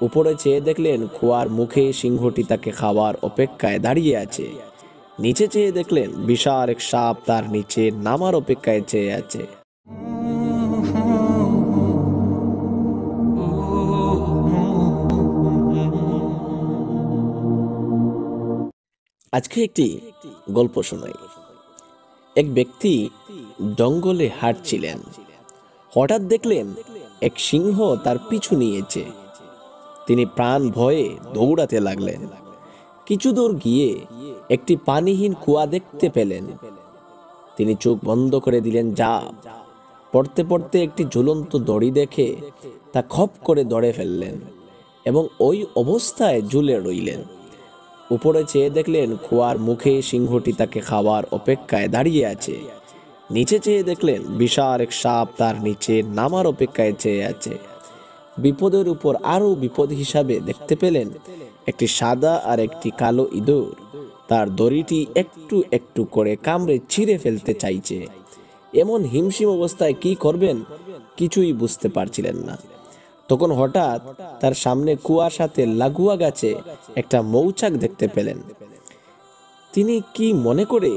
উপরে চেয়ে দেখলেন কুয়ার মুখে সিংহটি তাকে খাওয়ার অপেক্ষায় দাঁড়িয়ে আছে। নিচে চেয়ে দেখলেন বিশাল এক সাপ তার নিচে নামার অপেক্ষায় চেয়ে আছে। আজকে একটি গল্প শোনাই। এক ব্যক্তি জঙ্গলে হাঁটছিলেন। হঠাৎ দেখলেন এক সিংহ তার পিছু নিয়েছে। তিনি প্রাণ ভয়ে দৌড়াতে লাগলেন। কিছু দূর গিয়ে একটি পানিহীন কুয়া দেখতে পেলেন। তিনি চোখ বন্ধ করে দিলেন। পড়তে পড়তে একটি ঝুলন্ত দড়ি দেখে তা খপ করে ধরে ফেললেন এবং ওই অবস্থায় ঝুলে রইলেন। উপরে চেয়ে দেখলেন কুয়ার মুখে সিংহটি তাকে খাওয়ার অপেক্ষায় দাঁড়িয়ে আছে। নিচে চেয়ে দেখলেন বিশাল এক সাপ তার নিচে নামার অপেক্ষায় চেয়ে আছে। বিপদের উপর আরো বিপদ হিসাবে দেখতে পেলেন একটি সাদা আর একটি কালো ইঁদুর তার দড়িটি একটু একটু করে কামড়ে ছিঁড়ে ফেলতে চাইছে। এমন হিমশিম অবস্থায় কি করবেন কিছুই বুঝতে পারছিলেন না। তখন হঠাৎ তার সামনে কুয়ার সাথে লাগোয়া গাছে একটা মৌচাক দেখতে পেলেন। তিনি কি মনে করে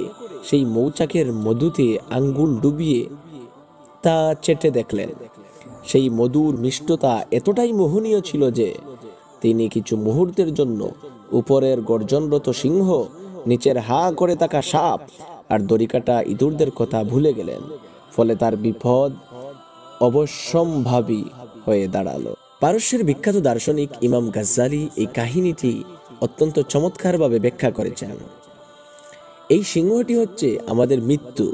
সেই মৌচাকের মধুতে আঙ্গুল ডুবিয়ে তা চেটে দেখলেন। সেই মধুর মিষ্টতা এতটাই মোহনীয় ছিল যে তিনি কিছু মুহূর্তের জন্য উপরের গর্জনরত সিংহ, নিচের হা করে থাকা সাপ আর দড়িকাটা ইঁদুরদের কথা ভুলে গেলেন। ফলে তার বিপদ অবশ্যম্ভাবী হয়ে দাঁড়ালো। পারস্যের বিখ্যাত দার্শনিক ইমাম গাজ্জালি এই কাহিনীটি অত্যন্ত চমৎকারভাবে ব্যাখ্যা করেছেন। এই সিংহটি হচ্ছে আমাদের মৃত্যু,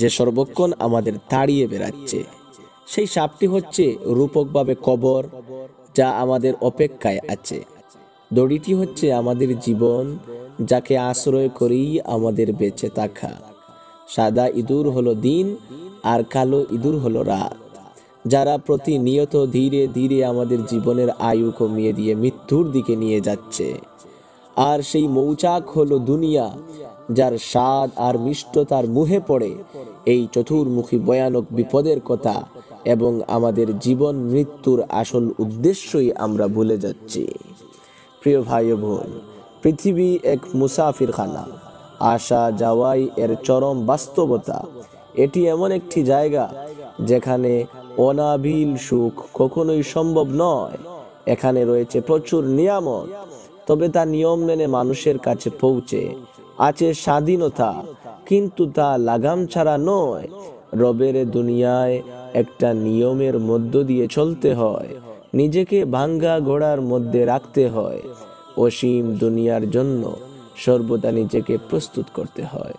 যে সর্বক্ষণ আমাদের তাড়িয়ে বেড়াচ্ছে। সেই সাপটি হচ্ছে রূপকভাবে কবর, যা আমাদের অপেক্ষায় আছে। দড়িটি হচ্ছে আমাদের জীবন, যাকে আশ্রয় করেই আমাদের বেঁচে থাকা। সাদা ইঁদুর হলো দিন আর কালো ইঁদুর হলো রাত, যারা প্রতিনিয়ত ধীরে ধীরে আমাদের জীবনের আয়ু কমিয়ে দিয়ে মৃত্যুর দিকে নিয়ে যাচ্ছে। আর সেই মৌচাক হলো দুনিয়া, যার স্বাদ আর মিষ্টতার মুহে পড়ে এই চতুর্মুখী ভয়ানক বিপদের কথা এবং আমাদের জীবন মৃত্যুর আসল উদ্দেশ্যই আমরা ভুলে যাচ্ছি। প্রিয় ভাই ও বোন, পৃথিবী এক মুসাফিরখানা, আসা যাওয়াই এর চরম বাস্তবতা। এটি এমন একটি জায়গা যেখানে অনাবিল সুখ কখনোই সম্ভব নয়। এখানে রয়েছে প্রচুর নিয়ামত, তবে তা নিয়ম মেনে মানুষের কাছে পৌঁছে। আছে স্বাধীনতা, কিন্তু তা লাগাম ছাড়া নয়। রবের দুনিয়ায় একটা নিয়মের মধ্য দিয়ে চলতে হয়, নিজেকে ভাঙ্গা ঘোড়ার মধ্যে রাখতে হয়। অসীম দুনিয়ার জন্য সর্বদা নিজেকে প্রস্তুত করতে হয়।